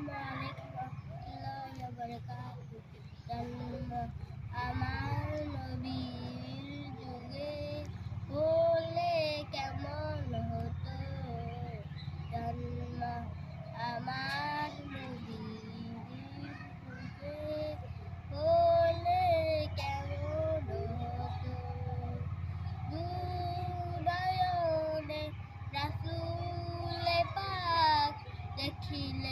রহমতুল্লাহি ওয়া বারাকাতুহু। জন্ম আমার নবীর যুগে হলে কেমন হতো, জন্ম আমার নবীর যুগে হলে কেমন হতো। দুনয়নে রাসূলে পাক দেখিলে